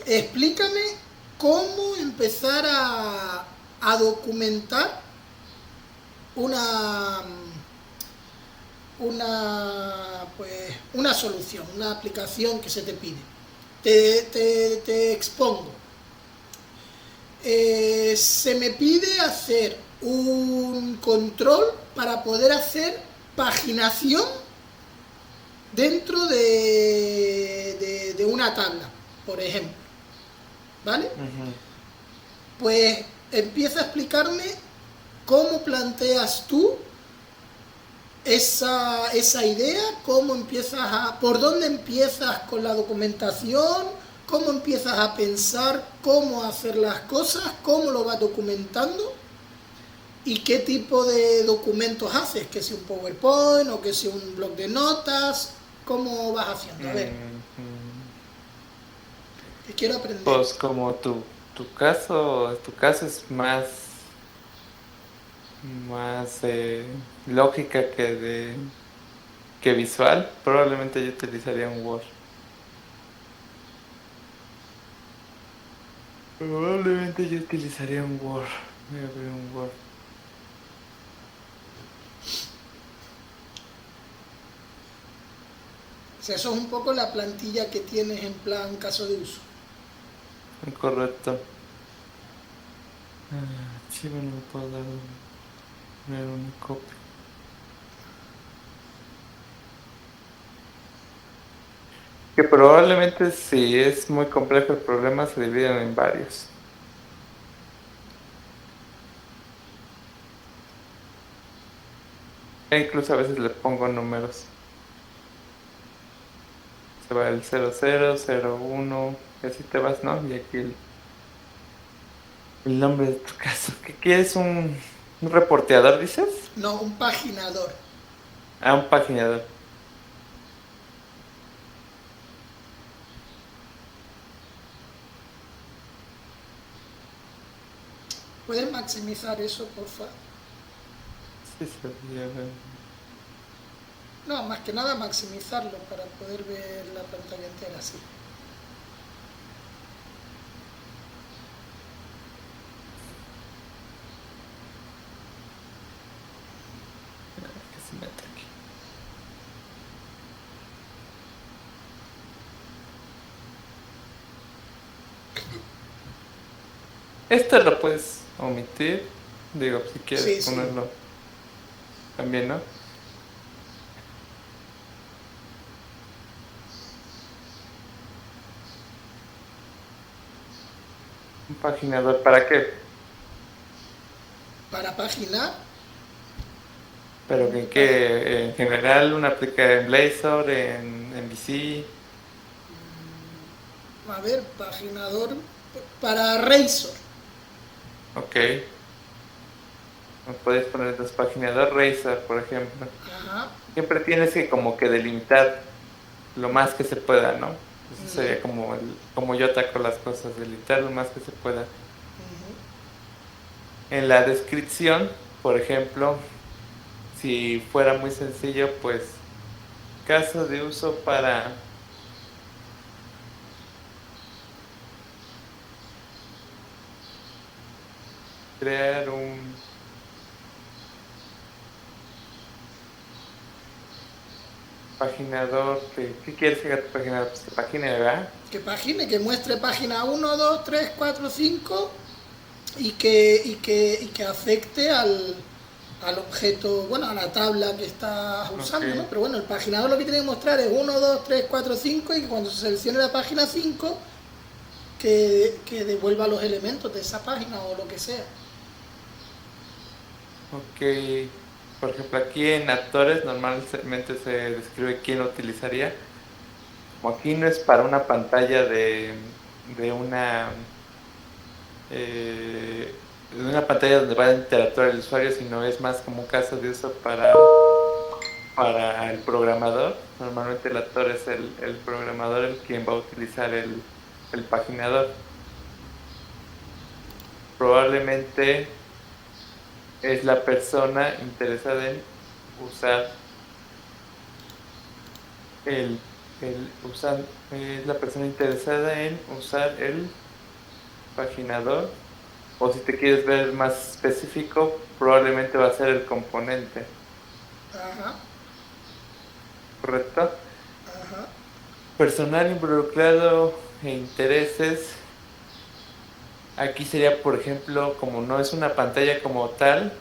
explícame cómo empezar a documentar una, una solución, una aplicación que se te pide. Te expongo. Se me pide hacer un control para poder hacer paginación dentro de una tabla, por ejemplo. ¿Vale? Ujú. Pues empieza a explicarme cómo planteas tú esa idea, cómo empiezas por dónde empiezas con la documentación, cómo empiezas a pensar cómo hacer las cosas, cómo lo vas documentando y qué tipo de documentos haces, que sea un PowerPoint o que sea un blog de notas, cómo vas haciendo. A ver, Ujú. que quiero aprender. Pues como tu caso es más lógica que visual, probablemente yo utilizaría un Word. Probablemente yo utilizaría un Word. Voy a abrir un Word. O sea, eso es un poco la plantilla que tienes en plan caso de uso. Correcto. Sí, bueno, me puedo dar una copia. Que probablemente si es muy complejo el problema se dividen en varios. E incluso a veces le pongo números. Se va el 00, 01, y así te vas, ¿no? Y aquí el nombre de tu caso. ¿Qué quieres? ¿Un reporteador, dices? No, un paginador. Ah, un paginador. ¿Puedes maximizar eso, por favor? Sí, sería. No, más que nada maximizarlo para poder ver la pantalla entera así. Que se meta aquí. Esto lo puedes omitir. Digo, si quieres Sí, sí. ponerlo también, ¿no? Un paginador, ¿para qué? Para paginar, Pero que en general una aplica en Blazor, en VC. a ver, paginador para Razor. Ok. Puedes poner entonces paginador Razer, por ejemplo. Ajá. Siempre tienes que como que delimitar lo más que se pueda, ¿no? Eso Ujú, sería como yo ataco las cosas, delimitar lo más que se pueda. ujú. En la descripción, por ejemplo, si fuera muy sencillo, pues caso de uso para crear un paginador. ¿Qué quieres que haga tu paginador? Pues que pagine, ¿verdad? Que pagine, que muestre página 1, 2, 3, 4, 5 y que afecte al objeto, bueno, a la tabla que estás Ok. usando, ¿no? Pero bueno, el paginador lo que tiene que mostrar es 1, 2, 3, 4, 5 y que cuando se seleccione la página 5 que devuelva los elementos de esa página o lo que sea. Ok. Por ejemplo, aquí en actores normalmente se describe quién lo utilizaría. Como aquí no es para una pantalla de una pantalla donde va a interactuar el usuario, sino es más como un caso de uso para el programador. Normalmente el actor es el programador el quien va a utilizar el paginador. Probablemente es la persona interesada en usar el es la persona interesada en usar el paginador, o si te quieres ver más específico, probablemente va a ser el componente. Ajá. ¿Correcto? Ajá. Personal involucrado e intereses. Aquí sería, por ejemplo, como no es una pantalla como tal,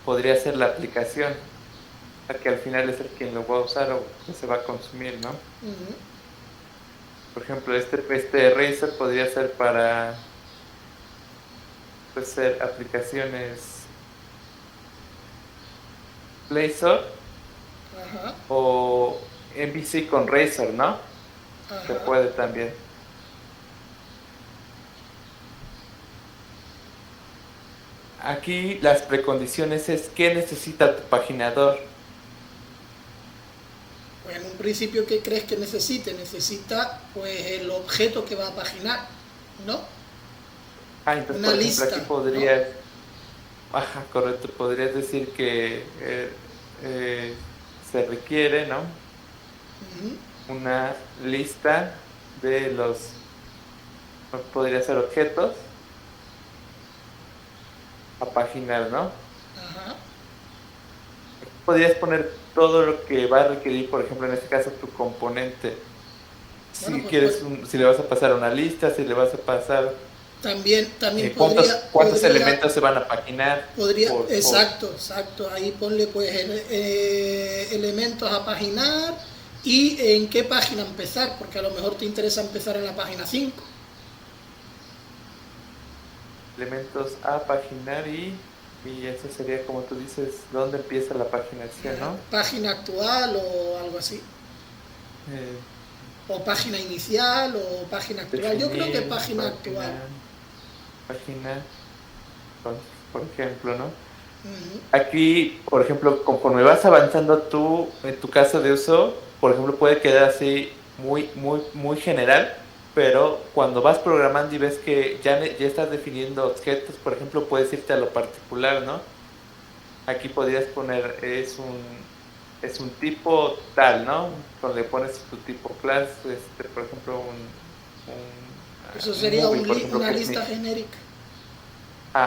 podría ser la aplicación, que al final es el quien lo va a usar o que se va a consumir, ¿no? Uh-huh. Por ejemplo, este Razer podría ser para ser aplicaciones Play Store Ajá. o MVC con Razer, ¿no? Se Ajá. puede también. Aquí las precondiciones es ¿qué necesita tu paginador? Pues en un principio, ¿qué crees que necesite? Necesita pues el objeto que va a paginar, ¿no? Entonces Una por ejemplo aquí lista, ¿no? podrías, correcto, podrías decir que se requiere, ¿no? Uh-huh. Una lista de podría ser objetos a paginar, ¿no? Ajá. Podrías poner todo lo que va a requerir, por ejemplo, en este caso, tu componente. Bueno, Si pues, quieres, si le vas a pasar una lista, si le vas a pasar también cuántos elementos se van a paginar. exacto, ahí ponle pues elementos a paginar y en qué página empezar, porque a lo mejor te interesa empezar en la página 5. Elementos a paginar y eso sería, como tú dices, dónde empieza la paginación, ¿no? Página actual o algo así. Eh, O página inicial o página actual. Yo creo que definir, página actual. página, por ejemplo, ¿no? Uh-huh. Aquí, por ejemplo, conforme vas avanzando tú en tu caso de uso, por ejemplo, puede quedar así muy general, pero cuando vas programando y ves que ya estás definiendo objetos, por ejemplo, puedes irte a lo particular, ¿no? Aquí podrías poner, es un tipo tal, ¿no? Donde pones tu tipo class, por ejemplo, Eso un sería movie, por ejemplo, una que es lista genérica.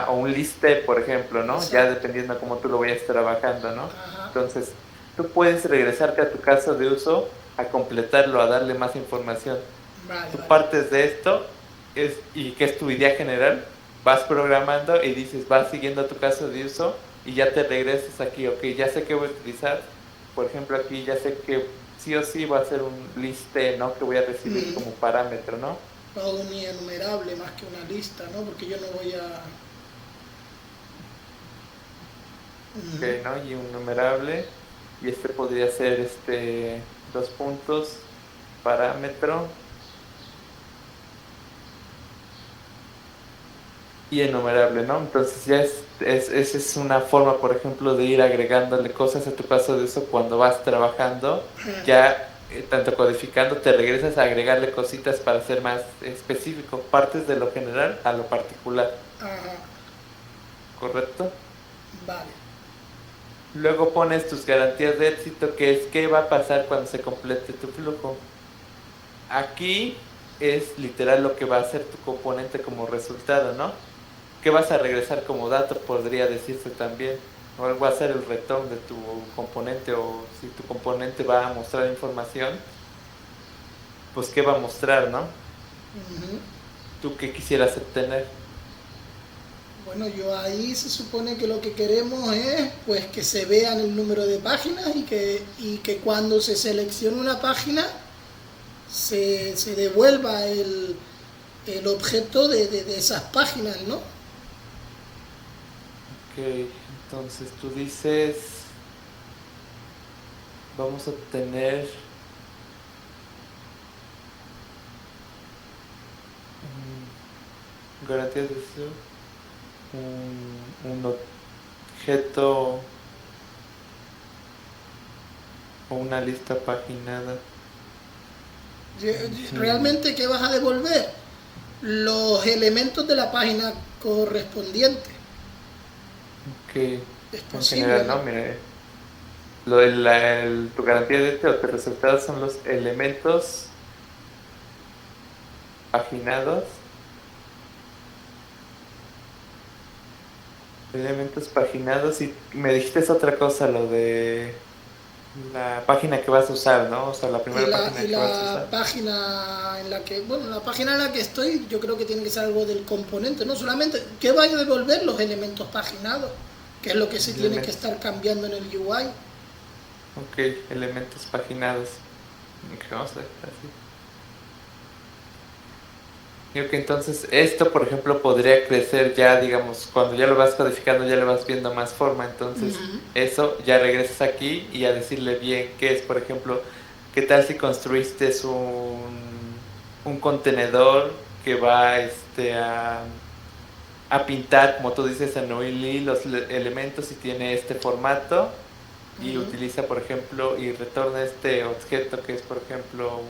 o un liste, por ejemplo, ¿no? Ya Exacto. dependiendo de cómo tú lo vayas trabajando, ¿no? Ajá. Entonces, tú puedes regresarte a tu caso de uso, a completarlo, a darle más información. Vale, Tú vale. partes de esto y que es tu idea general, vas programando y dices, vas siguiendo tu caso de uso y ya te regresas aquí, ok, ya sé qué voy a utilizar. Por ejemplo, aquí ya sé que sí o sí va a ser un liste, ¿no? Que voy a recibir como parámetro, ¿no? No un enumerable más que una lista, ¿no? Porque yo no voy a... Ok, ¿no? Y un numerable. Y podría ser dos puntos, parámetro y enumerable, ¿no? Entonces ya esa es una forma, por ejemplo, de ir agregándole cosas a tu caso de uso cuando vas trabajando, ya tanto codificando, te regresas a agregarle cositas para ser más específico, partes de lo general a lo particular, Ajá. ¿correcto? Vale. Luego pones tus garantías de éxito, que es qué va a pasar cuando se complete tu flujo. Aquí es literal lo que va a hacer tu componente como resultado, ¿no? ¿Qué vas a regresar como dato? Podría decirse también. O algo va a ser el return de tu componente, o si tu componente va a mostrar información, pues qué va a mostrar, ¿no? Uh-huh. ¿Tú qué quisieras obtener? Bueno, yo ahí se supone que lo que queremos es pues que se vean el número de páginas y que cuando se seleccione una página se devuelva el objeto de esas páginas, ¿no? Ok, entonces tú dices, vamos a obtener garantías de uso, un objeto o una lista paginada. Realmente, ¿qué vas a devolver? Los elementos de la página correspondiente. Que Es en posible, general, ¿no? ¿no? Mire, tu garantía de éxito o tus resultados son los elementos paginados. Elementos paginados, y me dijiste otra cosa, lo de la página que vas a usar, ¿no? O sea, la Y primera la, página y que vas a la usar. página en la que, bueno, la página en la que estoy, yo creo que tiene que ser algo del componente, no solamente, ¿qué va a devolver los elementos paginados? Que es lo que se tiene que Elementos. estar cambiando en el UI. Ok, elementos paginados. Ok, vamos a ver, así. Digo que entonces esto, por ejemplo, podría crecer ya, digamos, cuando ya lo vas codificando, ya le vas viendo más forma. Entonces, Ujú, eso ya regresas aquí y a decirle bien qué es, por ejemplo, qué tal si construiste un contenedor que va a pintar, como tú dices, en Oili los elementos y tiene este formato y ujú, utiliza, por ejemplo, y retorna este objeto que es, por ejemplo,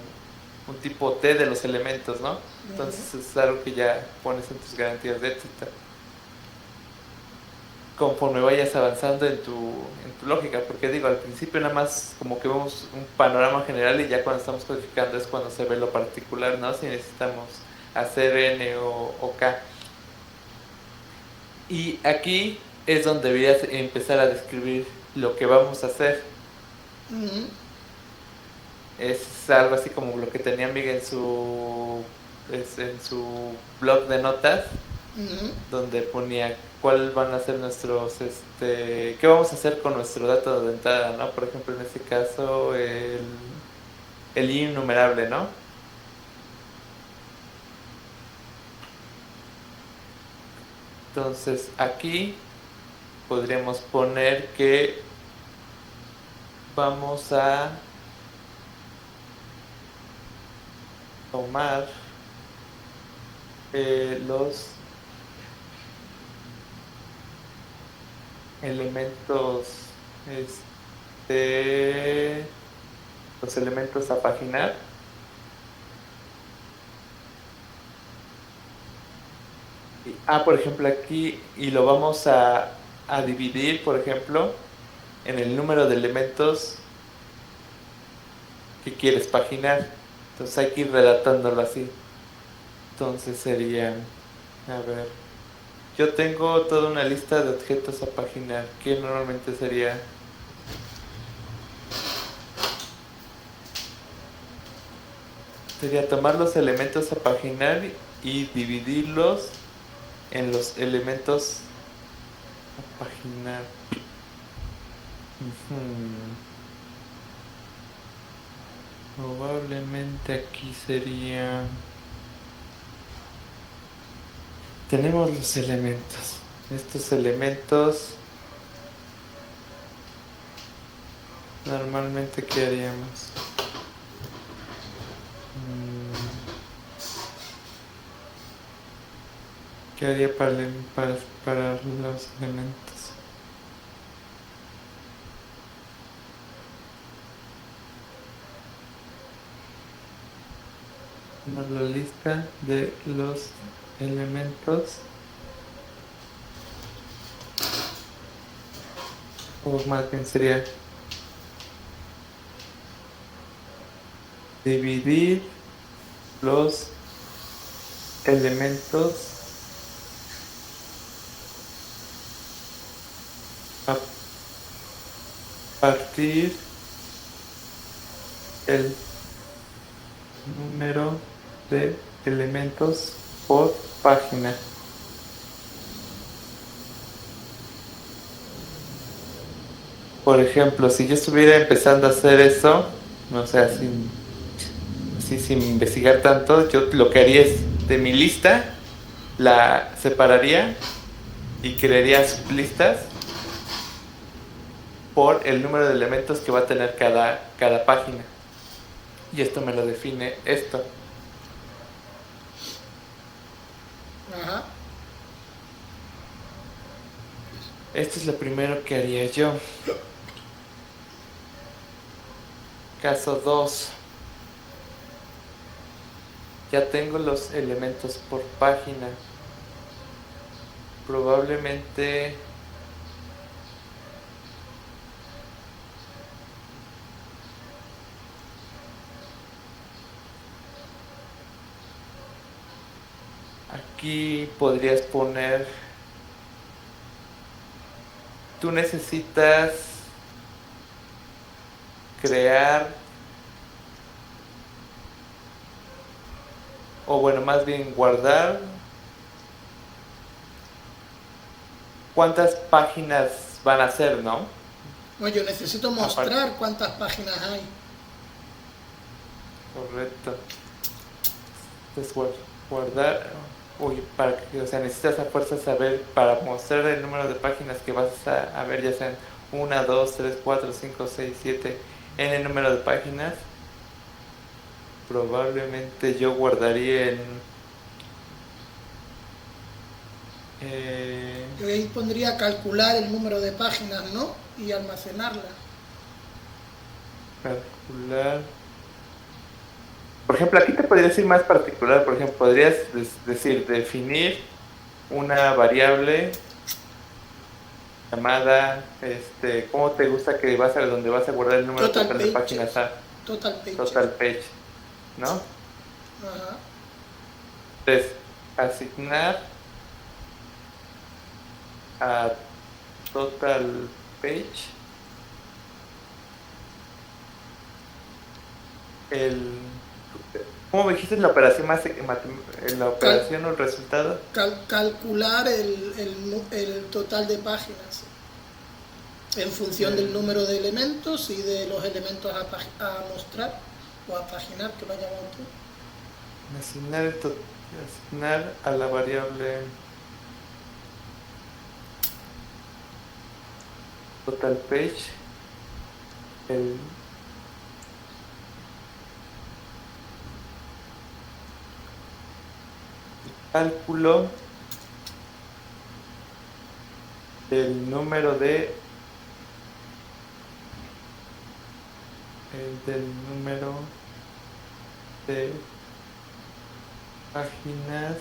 un tipo T de los elementos, ¿no? ujú. Entonces es algo que ya pones en tus garantías de éxito. Conforme vayas avanzando en tu lógica, porque digo, al principio nada más como que vemos un panorama general y ya cuando estamos codificando es cuando se ve lo particular, ¿no? Si necesitamos hacer N o K. Y aquí es donde deberías empezar a describir lo que vamos a hacer. Ujú, Es algo así como lo que tenía Miguel en su blog de notas, ujú. donde ponía cuál van a ser qué vamos a hacer con nuestro dato de entrada, ¿no? Por ejemplo, en este caso, el innumerable, ¿no? Entonces, aquí podríamos poner que vamos a tomar los elementos, los elementos a paginar. Por ejemplo, aquí, y lo vamos a dividir, por ejemplo, en el número de elementos que quieres paginar. Entonces hay que ir redactándolo así. Entonces serían, a ver, yo tengo toda una lista de objetos a paginar, que normalmente sería tomar los elementos a paginar y dividirlos en los elementos a paginar. Ujú. Probablemente aquí sería... Tenemos los elementos. Estos elementos, normalmente, ¿qué haríamos? ¿Qué haría para los elementos? La lista de los elementos, o más bien sería dividir los elementos a partir el número de elementos por página. Por ejemplo, si yo estuviera empezando a hacer eso, o sea, sin investigar tanto, yo lo que haría es de mi lista, la separaría y crearía sublistas por el número de elementos que va a tener cada página. Y esto me lo define esto. Ajá. Esto es lo primero que haría yo. Caso 2. Ya tengo los elementos por página. Probablemente Aquí podrías poner, tú necesitas crear, o bueno, más bien guardar, cuántas páginas van a ser, ¿no? Bueno, yo necesito mostrar cuántas páginas hay. Correcto. Entonces guardar, uy, para que, o sea, necesitas a fuerza saber para mostrar el número de páginas que vas a ver, ya sean 1, 2, 3, 4, 5, 6, 7, n número de páginas. Probablemente yo guardaría Yo ahí pondría calcular el número de páginas, ¿no? Y almacenarla. calcular. Por ejemplo, aquí te podría decir más particular. Por ejemplo, podrías decir, definir una variable llamada, ¿cómo te gusta que donde vas a guardar el número total de páginas a? Total page, ¿no? Ajá. Entonces, asignar a total page ¿cómo me dijiste la operación la operación o el resultado? Calcular el total de páginas en función del número de elementos y de los elementos a mostrar o a paginar, que lo has llamado tú. Asignar a la variable total page el cálculo del número de páginas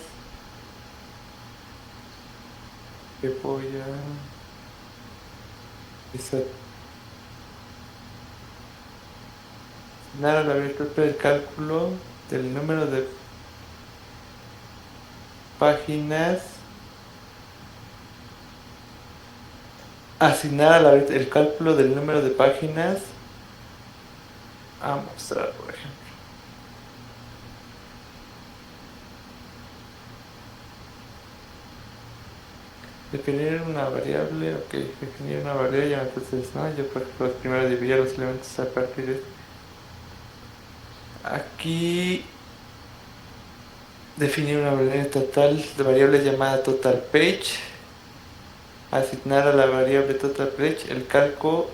que voy a asignar a la variable el cálculo del número de páginas, asignar a el cálculo del número de páginas a mostrar, por ejemplo. Definir una variable, ok, definir una variable, entonces, ¿no? Yo por ejemplo primero dividir los elementos a partir de aquí. Definir una variable total, de variable llamada total page. Asignar a la variable total page el cálculo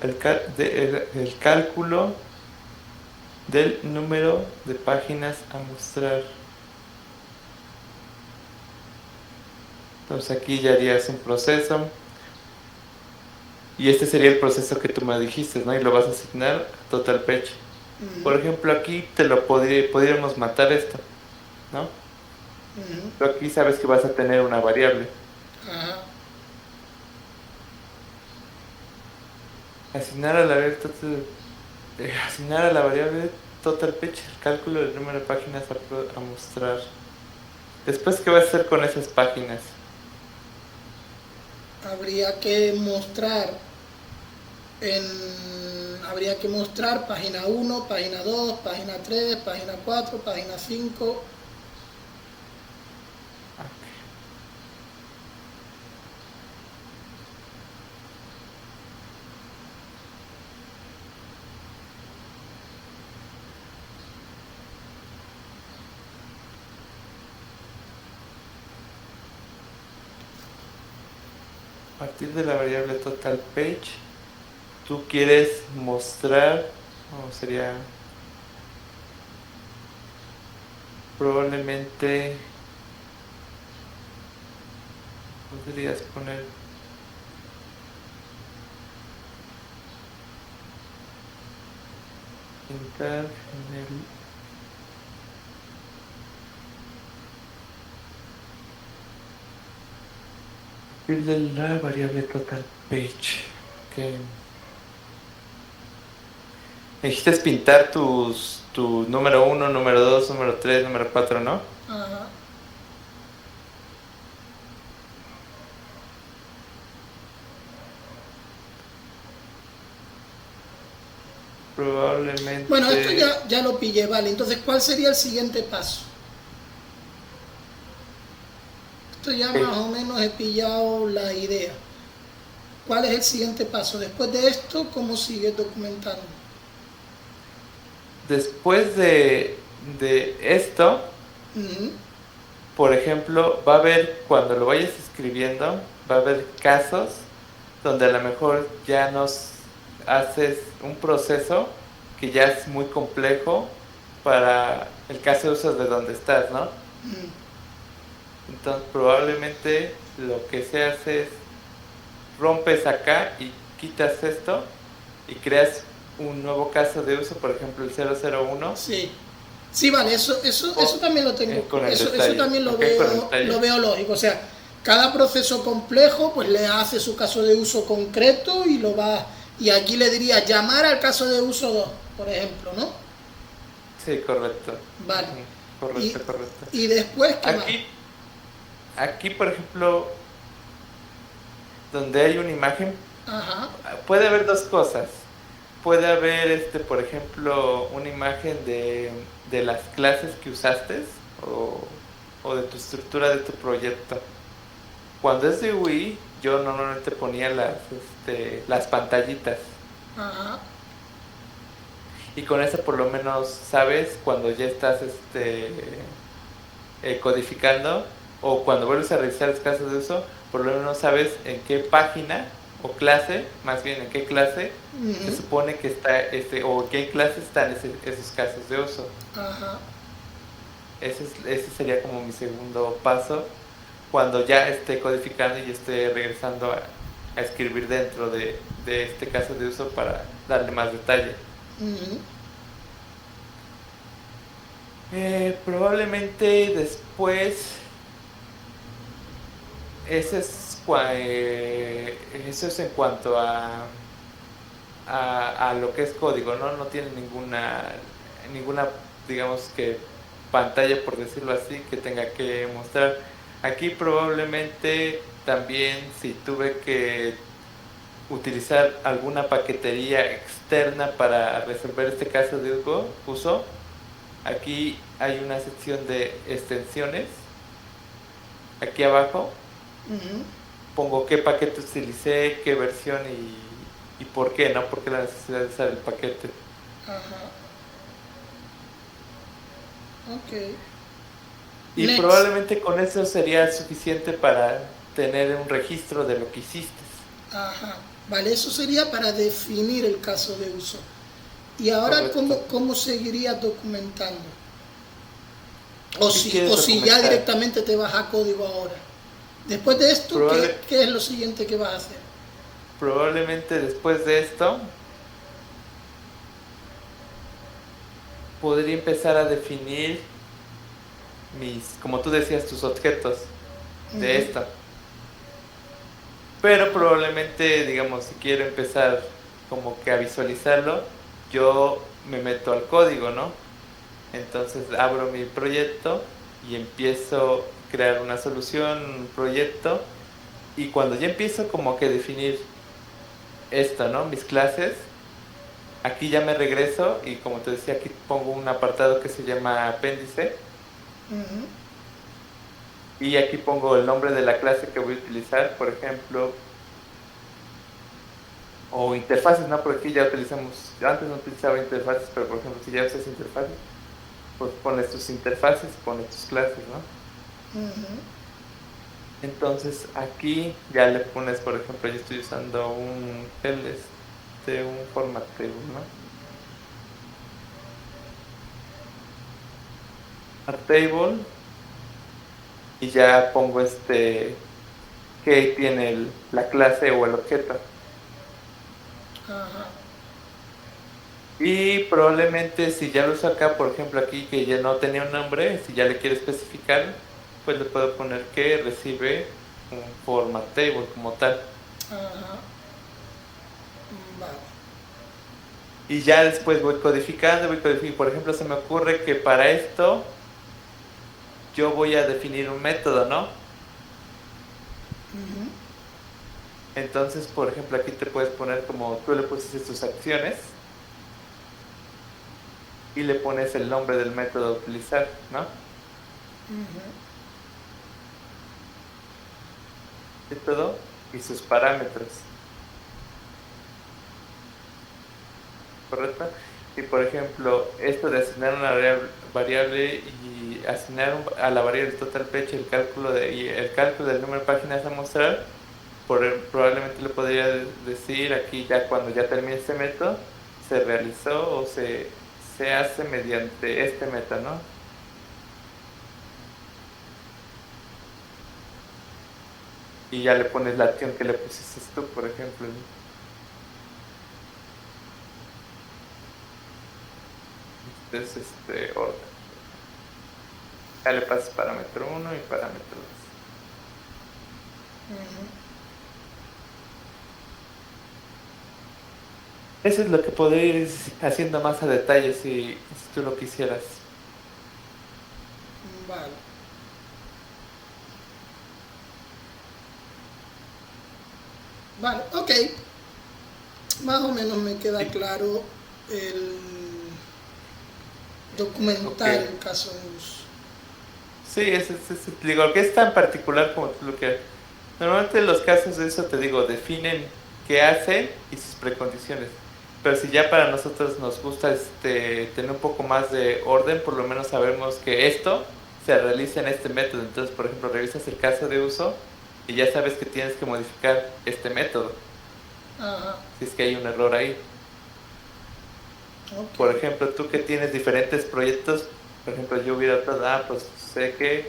del número de páginas a mostrar. Entonces aquí ya harías un proceso. Y este sería el proceso que tú me dijiste, ¿no? Y lo vas a asignar a total page. Por ejemplo, aquí podríamos matar esto, ¿no? Pero aquí sabes que vas a tener una variable. Ajá. Asignar a la variable total page el cálculo del número de páginas a mostrar. Después, ¿qué vas a hacer con esas páginas? Habría que mostrar página 1, página 2, página 3, página 4, página 5. A partir de la variable total page, tú quieres mostrar, o sería probablemente podrías poner entrar en el de la variable total page. Okay. Necesitas pintar tu número 1, número 2, número 3, número 4, ¿no? Ajá. Probablemente. Bueno, esto ya lo pillé, vale. Entonces, ¿cuál sería el siguiente paso? Esto ya Ok. más o menos he pillado la idea. ¿Cuál es el siguiente paso? Después de esto, ¿cómo sigues documentando? Después de esto, Ujú. por ejemplo, va a haber, cuando lo vayas escribiendo, va a haber casos donde a lo mejor ya nos haces un proceso que ya es muy complejo para el caso de uso de donde estás, ¿no? Entonces probablemente lo que se hace es rompes acá y quitas esto y creas un nuevo caso de uso, por ejemplo el 001 Sí. Sí, vale, eso también lo tengo, con el eso detalle. también Ok, con el detalle. lo veo lógico. O sea, cada proceso complejo pues le hace su caso de uso concreto y lo va, y aquí le diría llamar al caso de uso 2 por ejemplo, ¿no? Sí, correcto. Vale. Y, Correcto. y después, ¿qué más? Aquí, por ejemplo, donde hay una imagen, Ajá. puede haber dos cosas. Puede haber, por ejemplo, una imagen de las clases que usaste o de tu estructura de tu proyecto. Cuando es de UI, yo normalmente ponía las pantallitas. Ajá. Y con eso por lo menos sabes cuando ya estás codificando o cuando vuelves a revisar los casos de uso, por lo menos sabes en qué página o clase, más bien en qué clase se supone que está o en qué clase están esos casos de uso. Ajá. Ese sería como mi segundo paso cuando ya esté codificando y esté regresando a escribir dentro de este caso de uso para darle más detalle. Probablemente después, eso es en cuanto a lo que es código, ¿no? No tiene ninguna, digamos que pantalla, por decirlo así, que tenga que mostrar. Aquí probablemente también si tuve que utilizar alguna paquetería externa para resolver este caso de uso, aquí hay una sección de extensiones. Aquí abajo pongo qué paquete utilicé, qué versión y por qué, ¿no? Porque la necesidad de usar el paquete. Ajá. Ok. Y Next. probablemente con eso sería suficiente para tener un registro de lo que hiciste. Ajá. Vale, eso sería para definir el caso de uso. Y ahora, Correcto. ¿cómo seguirías documentando? ¿Qué quieres O si ya documentar? directamente te vas a código ahora. Después de esto, ¿qué es lo siguiente que vas a hacer? Probablemente después de esto podría empezar a definir como tú decías, tus objetos de esta. Pero probablemente, digamos, si quiero empezar como que a visualizarlo, yo me meto al código, ¿no? Entonces abro mi proyecto y empiezo a crear una solución, un proyecto, y cuando ya empiezo como que definir esto, ¿no? Mis clases, aquí ya me regreso y como te decía, aquí pongo un apartado que se llama apéndice. Y aquí pongo el nombre de la clase que voy a utilizar, por ejemplo, o interfaces, ¿no? Porque aquí ya utilizamos, yo antes no utilizaba interfaces, pero por ejemplo, si ya usas interfaces, pues pones tus interfaces, pones tus clases, ¿no? Entonces aquí ya le pones, por ejemplo, yo estoy usando un format table, ¿no? Format table y ya pongo que tiene la clase o el objeto. Ajá. Y probablemente si ya lo uso acá, por ejemplo aquí que ya no tenía un nombre, si ya le quiero especificar, pues le puedo poner que recibe un format table como tal. Ajá. Vale. Y ya después voy codificando. Por ejemplo, se me ocurre que para esto yo voy a definir un método, ¿no? Entonces, por ejemplo, aquí te puedes poner como tú le pusiste tus acciones. y le pones el nombre del método a utilizar, ¿no? Método y sus parámetros, ¿correcto? Y por ejemplo, esto de asignar una variable y asignar a la variable total fecha y el cálculo del número de páginas a mostrar, probablemente le podría decir aquí ya cuando ya termine este método, se realizó o se hace mediante este método, ¿no? Y ya le pones la acción que le pusiste tú, por ejemplo, ¿no? Entonces, orden. Ya le pasas parámetro 1 y parámetro 2. Eso es lo que podría ir haciendo más a detalle si tú lo quisieras. Vale. Vale, ok. Más o menos me queda claro el documentar el caso de uso. Sí, digo, que es tan particular como tú lo quieras. Normalmente los casos de eso, te digo, definen qué hacen y sus precondiciones. Pero si ya para nosotros nos gusta tener un poco más de orden, por lo menos sabemos que esto se realiza en este método. Entonces, por ejemplo, revisas el caso de uso y ya sabes que tienes que modificar este método. Ajá. Si es que hay un error ahí. Okay. Por ejemplo, tú que tienes diferentes proyectos, por ejemplo, yo hubiera pues sé que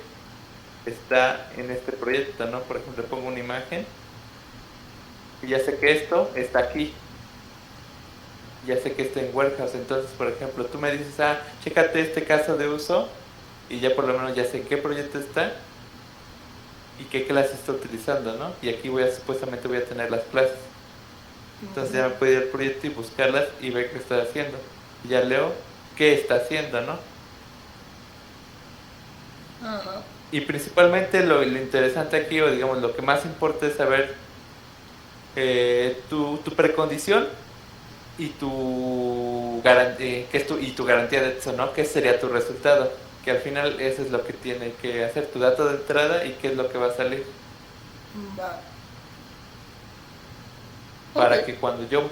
está en este proyecto, ¿no? Por ejemplo, pongo una imagen y ya sé que esto está aquí. Ya sé que está en Warehouse. Entonces, por ejemplo, tú me dices, chécate este caso de uso y ya por lo menos ya sé en qué proyecto está y qué clase está utilizando, ¿no? Y aquí supuestamente voy a tener las clases. Entonces ya me puedo ir al proyecto y buscarlas y ver qué está haciendo. Y ya leo qué está haciendo, ¿no? Ajá. Y principalmente lo interesante aquí, o digamos, lo que más importa es saber tu precondición y tu garantía de eso, ¿no? ¿Qué sería tu resultado? Que al final eso es lo que tiene que hacer tu dato de entrada y qué es lo que va a salir. Vale. Para que cuando yo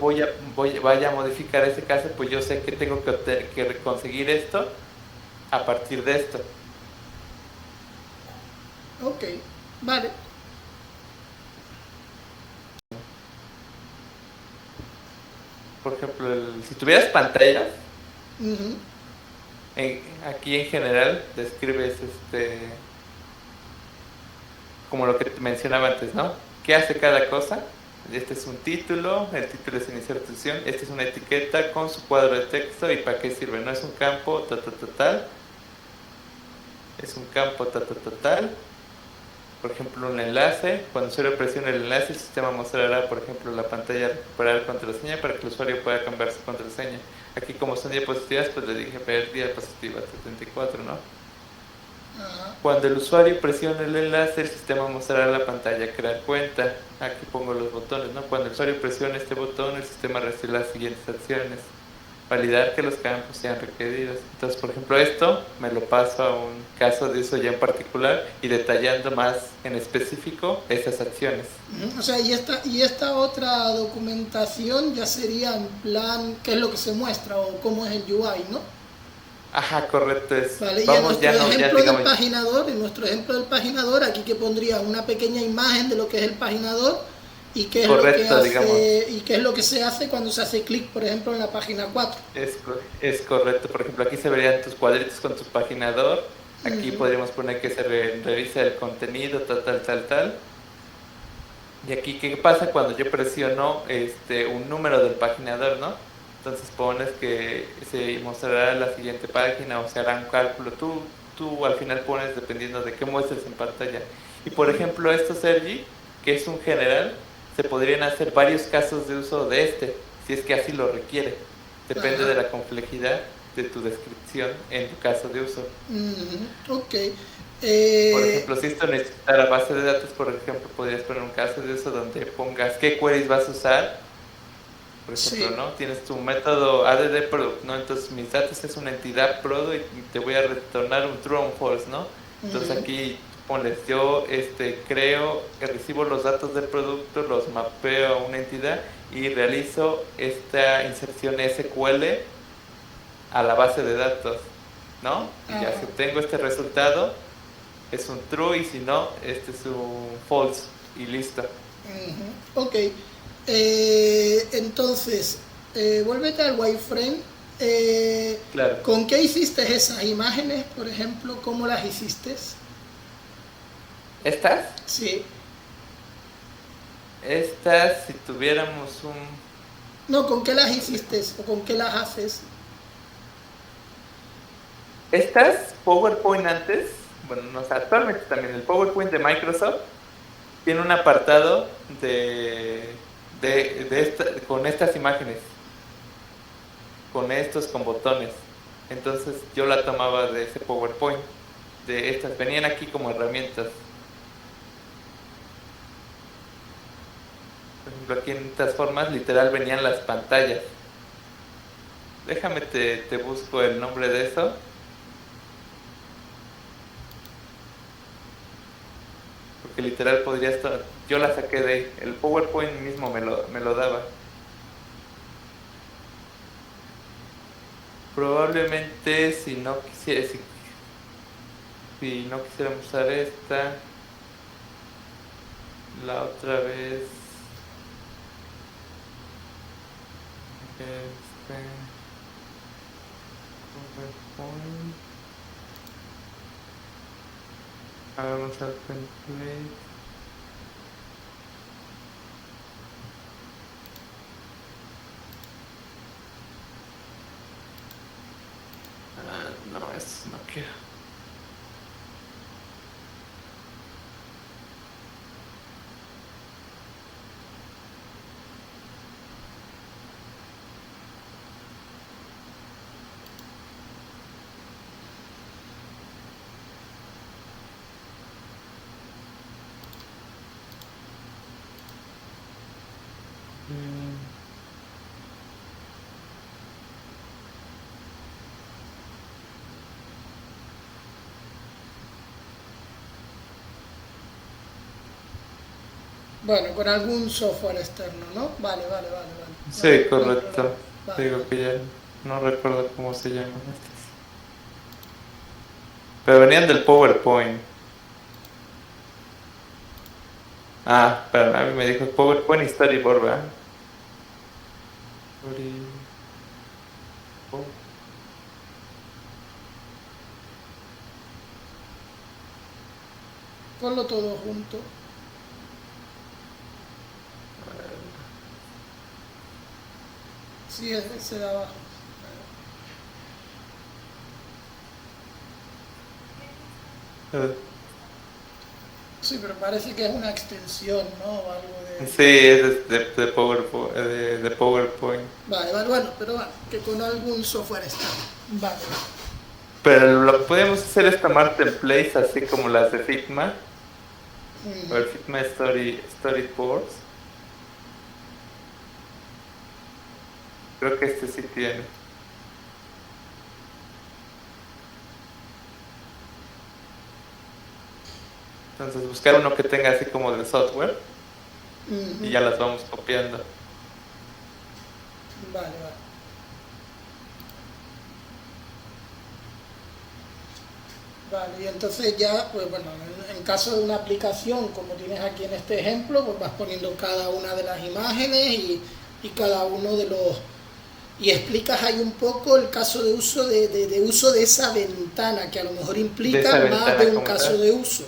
vaya a modificar ese caso, pues yo sé que tengo que conseguir esto a partir de esto. Ok, vale. Por ejemplo, si tuvieras pantallas, aquí en general describes como lo que te mencionaba antes, ¿no? ¿Qué hace cada cosa? Este es un título, el título es iniciar tu sesión, esta es una etiqueta con su cuadro de texto y para qué sirve. No es un campo tal, es un campo tal. Por ejemplo, un enlace. Cuando el usuario presione el enlace, el sistema mostrará, por ejemplo, la pantalla recuperar contraseña para que el usuario pueda cambiar su contraseña. Aquí, como son diapositivas, pues le dije ver diapositiva 74, ¿no? Cuando el usuario presione el enlace, el sistema mostrará la pantalla crear cuenta. Aquí pongo los botones, ¿no? Cuando el usuario presione este botón, el sistema recibirá las siguientes acciones. Validar que los campos sean requeridos. Entonces, por ejemplo, esto me lo paso a un caso de uso ya en particular y detallando más en específico esas acciones. O sea, y esta otra documentación ya sería en plan qué es lo que se muestra o cómo es el UI, ¿no? Ajá, correcto. Vale, y en nuestro ejemplo del paginador, aquí que pondría una pequeña imagen de lo que es el paginador y qué es correcto, lo que hace, digamos. y qué es lo que se hace cuando se hace clic, por ejemplo, en la página 4. Es correcto. Por ejemplo, aquí se verían tus cuadritos con tu paginador. Aquí podríamos poner que se revisa el contenido, tal. Y aquí, ¿qué pasa cuando yo presiono un número del paginador, no? Entonces pones que se mostrará la siguiente página o se hará un cálculo. Tú al final pones dependiendo de qué muestres en pantalla. Y por ejemplo, esto, Sergi, que es un general, se podrían hacer varios casos de uso de si es que así lo requiere. Depende de la complejidad de tu descripción en tu caso de uso. Ok. Por ejemplo, si esto necesitara base de datos, por ejemplo, podrías poner un caso de uso donde pongas qué queries vas a usar por ejemplo, Sí. ¿no? Tienes tu método add product, ¿no? Entonces mis datos es una entidad product y te voy a retornar un true o un false, ¿no? Entonces Ujú. aquí ponles, yo creo que recibo los datos del producto, los mapeo a una entidad y realizo esta inserción SQL a la base de datos, ¿no? Y ya Ajá. si obtengo este resultado, es un true y si no, este es un false y listo. Ujú. Ok. Entonces, vuélvete al wireframe. Claro. ¿Con qué hiciste esas imágenes, por ejemplo? ¿Cómo las hiciste? ¿Estas? Sí. Estas, si tuviéramos un... No, ¿con qué las hiciste o con qué las haces? Estas, PowerPoint antes, bueno, no sé, actualmente también el PowerPoint de Microsoft tiene un apartado con estas imágenes, con botones. Entonces yo la tomaba de ese PowerPoint, de estas, venían aquí como herramientas. Por ejemplo, aquí en estas formas literal venían las pantallas. Déjame te busco el nombre de eso. Porque literal podría estar, yo la saqué de ahí, el PowerPoint mismo me lo daba. Probablemente si no quisiéramos usar esta, la otra vez, este, PowerPoint, vamos al template. No, eso no quiero. Mm, Bueno, con algún software externo, ¿no? Vale, vale, vale, vale. No hay, Sí, no hay problema. correcto. Te Vale, digo vale. que ya no recuerdo cómo se llaman estas. Pero venían del PowerPoint. Ah, pero a mí me dijo PowerPoint y Storyboard, ¿verdad? Storyboard. Ponlo todo junto. Sí, ese de abajo. Eh, Sí, pero parece que es una extensión, ¿no? O algo Sí, es de PowerPoint, de PowerPoint. Vale, vale, bueno, pero bueno, que con algún software externo. Vale, Pero lo que podemos hacer es tomar templates así como las de Figma o el vale. Figma Storyboards. Creo que este sí tiene. Entonces buscar uno que tenga así como de software y Ujú. ya las vamos copiando. Vale, vale. Vale, y entonces ya, pues bueno, en caso de una aplicación, como tienes aquí en este ejemplo, pues vas poniendo cada una de las imágenes y cada uno de los... Y explicas ahí un poco el caso de uso de uso de esa ventana, que a lo mejor De esa implica más de ventana un como caso tal. de uso.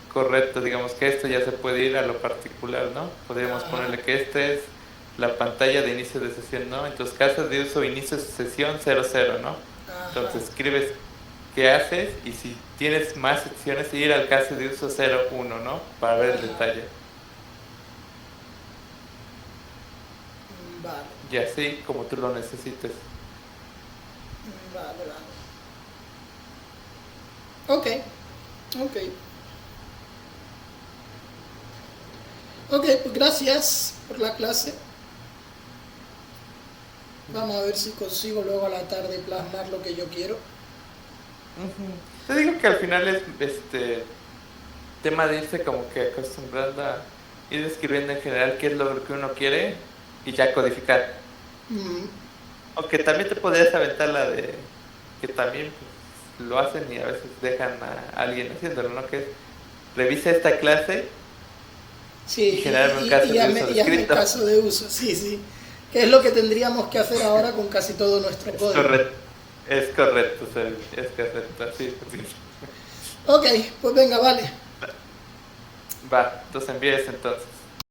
Correcto, digamos que esto ya se puede ir a lo particular, ¿no? Podríamos Ajá, ponerle que esta es la pantalla de inicio de sesión, ¿no? Entonces, caso de uso inicio de sesión 00, ¿no? ajá. Entonces escribes qué haces y si tienes más secciones, ir al caso de uso 01, ¿no? Para ver el Ajá. detalle. Vale, Y así como tú lo necesites. vale, vale. Ok, ok. Ok, pues gracias por la clase. Vamos a ver si consigo luego a la tarde plasmar lo que yo quiero. Te digo que al final es tema de irse como que acostumbrando a ir describiendo en general qué es lo que uno quiere y ya codificar. Aunque también te podrías aventar la de que también pues, lo hacen y a veces dejan a alguien haciéndolo, ¿no? Que es, revisa esta clase Sí, y generarme un caso de uso y hazme escrito. caso de uso, sí, sí. Que es lo que tendríamos que hacer ahora con casi todo nuestro código. Es correcto, Sergio, es correcto, así. Ok, pues venga, vale. Va, entonces envíes entonces.